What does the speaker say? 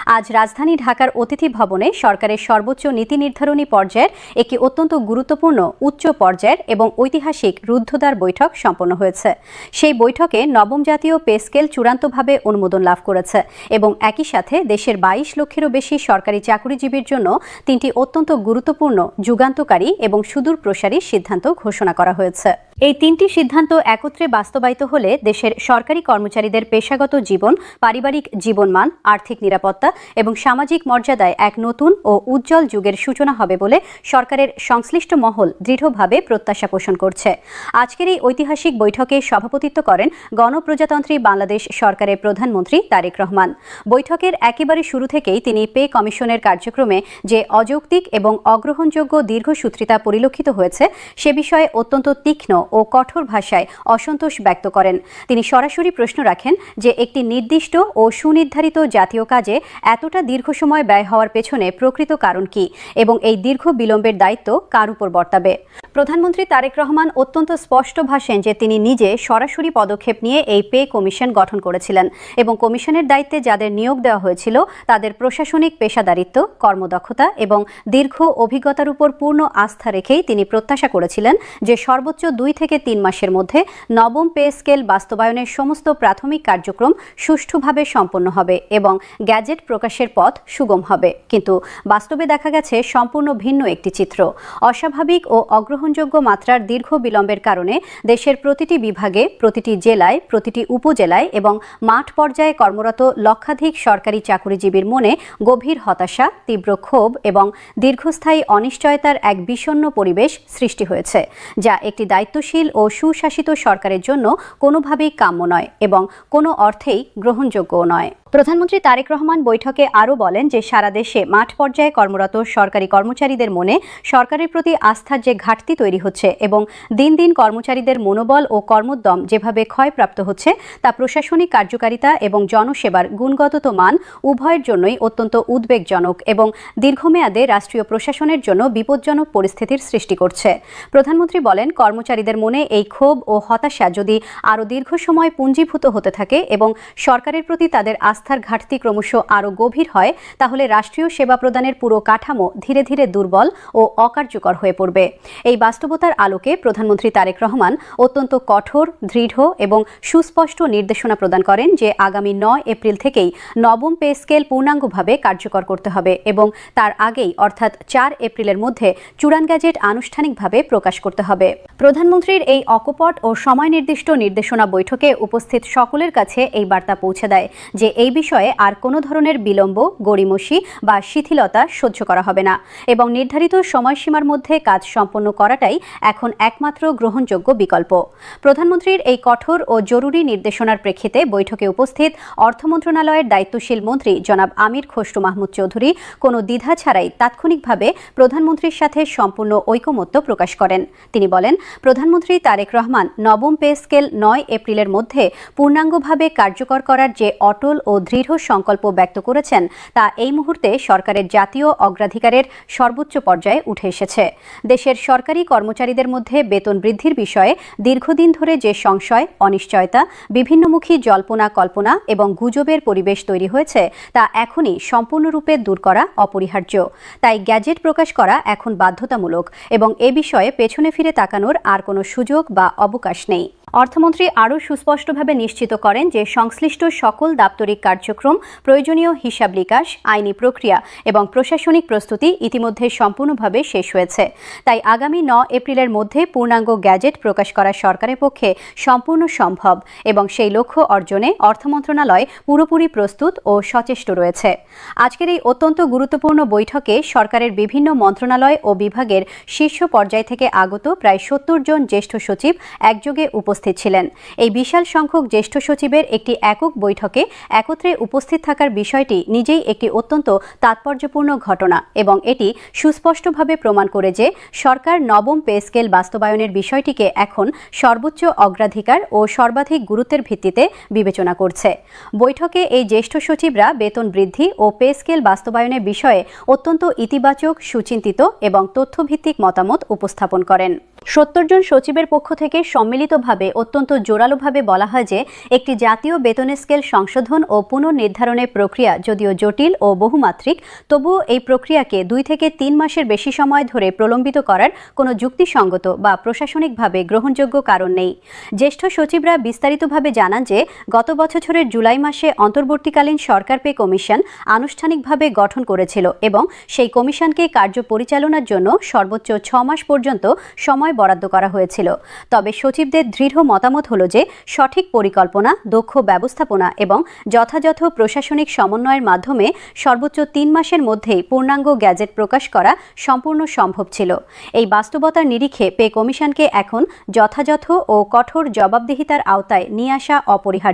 আজ রাজধানী ঢাকার অতিথি ভবনে সরকারের সর্বোচ্চ নীতি নির্ধারণী পর্যায়ের একটি অত্যন্ত গুরুত্বপূর্ণ উচ্চ পর্যায়ের এবং ঐতিহাসিক রুদ্ধদ্বার বৈঠক সম্পন্ন হয়েছে। সেই বৈঠকে নবম জাতীয় পে স্কেল চূড়ান্তভাবে অনুমোদন লাভ করেছে এবং একই সাথে দেশের 22 লক্ষেরও বেশি সরকারি চাকুরিজীবীর জন্য 3টি অত্যন্ত গুরুত্বপূর্ণ যুগান্তকারী এবং সুদূর প্রসারী সিদ্ধান্ত ঘোষণা করা হয়েছে। এই 3টি সিদ্ধান্ত একত্রে বাস্তবায়িত হলে দেশের সরকারি কর্মচারীদের পেশাগত জীবন, পারিবারিক জীবনমান, আর্থিক নিরাপত্তা এবং সামাজিক মর্যাদায় এক নতুন ও উজ্জ্বল যুগের সূচনা হবে বলে সরকারের সংশ্লিষ্ট মহল দৃঢ়ভাবে প্রত্যাশা পোষণ করছে। আজকের এই ঐতিহাসিক বৈঠকে সভাপতিত্ব করেন গণপ্রজাতন্ত্রী বাংলাদেশ সরকারের প্রধানমন্ত্রী তারেক রহমান। বৈঠকের একেবারে শুরু থেকেই তিনি পে কমিশনের কার্যক্রমে যে অযৌক্তিক এবং অগ্রহণযোগ্য দীর্ঘসূত্রিতা পরিলক্ষিত হয়েছে সে বিষয়ে অত্যন্ত তীক্ষ্ণ ও কঠোর ভাষায় অসন্তোষ ব্যক্ত করেন। তিনি সরাসরি প্রশ্ন রাখেন যে একটি নির্দিষ্ট ও সুনির্ধারিত জাতীয় কাজে এতটা দীর্ঘ সময় ব্যয় হওয়ার পেছনে প্রকৃত কারণ কি এবং এই দীর্ঘ বিলম্বের দায়িত্ব কার উপর বর্তাবে। প্রধানমন্ত্রী তারেক রহমান অত্যন্ত স্পষ্ট ভাষেন যে তিনি নিজে সরাসরি পদক্ষেপ নিয়ে এই পে কমিশন গঠন করেছিলেন এবং কমিশনের দায়িত্বে যাদের নিয়োগ দেওয়া হয়েছিল তাদের প্রশাসনিক পেশাদারিত্ব, কর্মদক্ষতা এবং দীর্ঘ অভিজ্ঞতার উপর পূর্ণ আস্থা রেখেই তিনি প্রত্যাশা করেছিলেন যে সর্বোচ্চ 2 থেকে 3 মাসের মধ্যে নবম পে স্কেল বাস্তবায়নের সমস্ত প্রাথমিক কার্যক্রম সুষ্ঠুভাবে সম্পন্ন হবে এবং গ্যাজেট প্রকাশের পথ সুগম হবে। কিন্তু বাস্তবে দেখা গেছে সম্পূর্ণ ভিন্ন একটি চিত্র। অস্বাভাবিক ও অগ্রহণযোগ্য মাত্রার দীর্ঘ বিলম্বের কারণে দেশের প্রতিটি বিভাগে, প্রতিটি জেলায়, প্রতিটি উপজেলায় এবং মাঠ পর্যায়ে কর্মরত লক্ষাধিক সরকারি চাকুরিজীবীর মনে গভীর হতাশা, তীব্র ক্ষোভ এবং দীর্ঘস্থায়ী অনিশ্চয়তার এক বিষণ্ণ পরিবেশ সৃষ্টি হয়েছে, যা একটি দায়িত্বশীল ও সুশাসিত সরকারের জন্য কোনোভাবেই কাম্য নয় এবং কোনো অর্থেই গ্রহণযোগ্যও নয়। প্রধানমন্ত্রী তারেক রহমান বৈঠকে আরও বলেন যে সারা দেশে মাঠ পর্যায়ে কর্মরত সরকারি কর্মচারীদের মনে সরকারের প্রতি আস্থার যে ঘাটতি তৈরি হচ্ছে এবং দিন দিন কর্মচারীদের মনোবল ও কর্মোদ্যম যেভাবে ক্ষয়প্রাপ্ত হচ্ছে তা প্রশাসনিক কার্যকারিতা এবং জনসেবার গুণগত মান উভয়ের জন্যই অত্যন্ত উদ্বেগজনক এবং দীর্ঘমেয়াদে রাষ্ট্রীয় প্রশাসনের জন্য বিপজ্জনক পরিস্থিতির সৃষ্টি করছে। প্রধানমন্ত্রী বলেন, কর্মচারীদের মনে এই ক্ষোভ ও হতাশা যদি আরও দীর্ঘ সময় পুঞ্জীভূত হতে থাকে এবং সরকারের প্রতি তাদের আস্থার ঘাটতি ক্রমশ আরও গভীর হয় তাহলে রাষ্ট্রীয় সেবা প্রদানের পুরো কাঠামো ধীরে ধীরে দুর্বল ও অকার্যকর হয়ে পড়বে। এই বাস্তবতার আলোকে প্রধানমন্ত্রী তারেক রহমান অত্যন্ত কঠোর, দৃঢ় এবং সুস্পষ্ট নির্দেশনা প্রদান করেন যে আগামী 9 এপ্রিল থেকেই নবম পে স্কেল পূর্ণাঙ্গভাবে কার্যকর করতে হবে এবং তার আগেই অর্থাৎ 4 এপ্রিলের মধ্যে চূড়ান্ত গ্যাজেট আনুষ্ঠানিকভাবে প্রকাশ করতে হবে। প্রধানমন্ত্রীর এই অকপট ও সময় নির্দিষ্ট নির্দেশনা বৈঠকে উপস্থিত সকলের কাছে এই বার্তা পৌঁছে দেয় যে এই বিষয়ে আর কোনো ধরনের বিলম্ব, গড়িমসি বা শিথিলতা সহ্য করা হবে না এবং নির্ধারিত সময়সীমার মধ্যে কাজ সম্পন্ন করাটাই এখন একমাত্র গ্রহণযোগ্য বিকল্প। প্রধানমন্ত্রীর এই কঠোর ও জরুরি নির্দেশনার প্রেক্ষিতে বৈঠকে উপস্থিত অর্থ মন্ত্রণালয়ের দায়িত্বশীল মন্ত্রী জনাব আমির খসরু মাহমুদ চৌধুরী কোনো দ্বিধা ছাড়াই তাৎক্ষণিকভাবে প্রধানমন্ত্রীর সাথে সম্পূর্ণ ঐকমত্য প্রকাশ করেন। তিনি বলেন, প্রধানমন্ত্রী তারেক রহমান নবম পে স্কেল 9 এপ্রিলের মধ্যে পূর্ণাঙ্গভাবে কার্যকর করার যে অটল ও দৃঢ় সংকল্প ব্যক্ত করেছেন তা এই মুহূর্তে সরকারের জাতীয় অগ্রাধিকারের সর্বোচ্চ পর্যায়ে উঠে এসেছে। দেশের সরকারি কর্মচারীদের মধ্যে বেতন বৃদ্ধির বিষয়ে দীর্ঘদিন ধরে যে সংশয়, অনিশ্চয়তা, বিভিন্নমুখী জল্পনা কল্পনা এবং গুজবের পরিবেশ তৈরি হয়েছে তা এখনই সম্পূর্ণরূপে দূর করা অপরিহার্য। তাই গ্যাজেট প্রকাশ করা এখন বাধ্যতামূলক এবং এ বিষয়ে পেছনে ফিরে তাকানোর আর কোনো সুযোগ বা অবকাশ নেই। অর্থমন্ত্রী আরও সুস্পষ্টভাবে নিশ্চিত করেন যে সংশ্লিষ্ট সকল দাপ্তরিক কার্যক্রম, প্রয়োজনীয় হিসাব নিকাশ, আইনি প্রক্রিয়া এবং প্রশাসনিক প্রস্তুতি ইতিমধ্যে সম্পূর্ণভাবে শেষ হয়েছে। তাই আগামী 9 এপ্রিলের মধ্যে পূর্ণাঙ্গ গ্যাজেট প্রকাশ করা সরকারের পক্ষে সম্পূর্ণ সম্ভব এবং সেই লক্ষ্য অর্জনে অর্থ মন্ত্রণালয় পুরোপুরি প্রস্তুত ও সচেষ্ট রয়েছে। আজকের এই অত্যন্ত গুরুত্বপূর্ণ বৈঠকে সরকারের বিভিন্ন মন্ত্রণালয় ও বিভাগের শীর্ষ পর্যায় থেকে আগত প্রায় 70 জন জ্যেষ্ঠ সচিব একযোগে উপস্থিত ছিলেন। এই বিশাল সংখ্যক জ্যেষ্ঠ সচিবের একটি একক বৈঠকে একত্রে উপস্থিত থাকার বিষয়টি নিজেই একটি অত্যন্ত তাৎপর্যপূর্ণ ঘটনা এবং এটি সুস্পষ্টভাবে প্রমাণ করে যে সরকার নবম পে স্কেল বাস্তবায়নের বিষয়টিকে এখন সর্বোচ্চ অগ্রাধিকার ও সর্বাধিক গুরুত্বের ভিত্তিতে বিবেচনা করছে। বৈঠকে এই জ্যেষ্ঠ সচিবরা বেতন বৃদ্ধি ও পে স্কেল বাস্তবায়নের বিষয়ে অত্যন্ত ইতিবাচক, সুচিন্তিত এবং তথ্যভিত্তিক মতামত উপস্থাপন করেন। 70 জন সচিবের পক্ষ থেকে সম্মিলিতভাবে অত্যন্ত জোরালোভাবে বলা হয় যে একটি জাতীয় বেতন স্কেল সংশোধন ও পুনর্নির্ধারণের প্রক্রিয়া যদিও জটিল ও বহুমাত্রিক, তবুও এই প্রক্রিয়াকে 2 থেকে 3 মাসের বেশি সময় ধরে প্রলম্বিত করার কোনো যুক্তিসঙ্গত বা প্রশাসনিকভাবে গ্রহণযোগ্য কারণ নেই। জ্যেষ্ঠ সচিবরা বিস্তারিতভাবে জানান যে গত বছরের জুলাই মাসে অন্তর্বর্তীকালীন সরকার পে কমিশন আনুষ্ঠানিকভাবে গঠন করেছিল এবং সেই কমিশনকে কার্য পরিচালনার জন্য সর্বোচ্চ 6 মাস পর্যন্ত সময় বরাদ্দ করা হয়েছিল। তবে সচিবদের দৃঢ় মতামত হলো যে সঠিক পরিকল্পনা, দক্ষ ব্যবস্থাপনা এবং যথাযথ প্রশাসনিক সমন্বয়ের মাধ্যমে সর্বোচ্চ 3 মাসের মধ্যেই পূর্ণাঙ্গ গ্যাজেট প্রকাশ করা সম্পূর্ণ সম্ভব ছিল। এই বাস্তবতার নিরিখে পে কমিশনকে এখন যথাযথ ও কঠোর জবাবদিহিতার আওতায় নিয়ে আসা অপরিহার্য।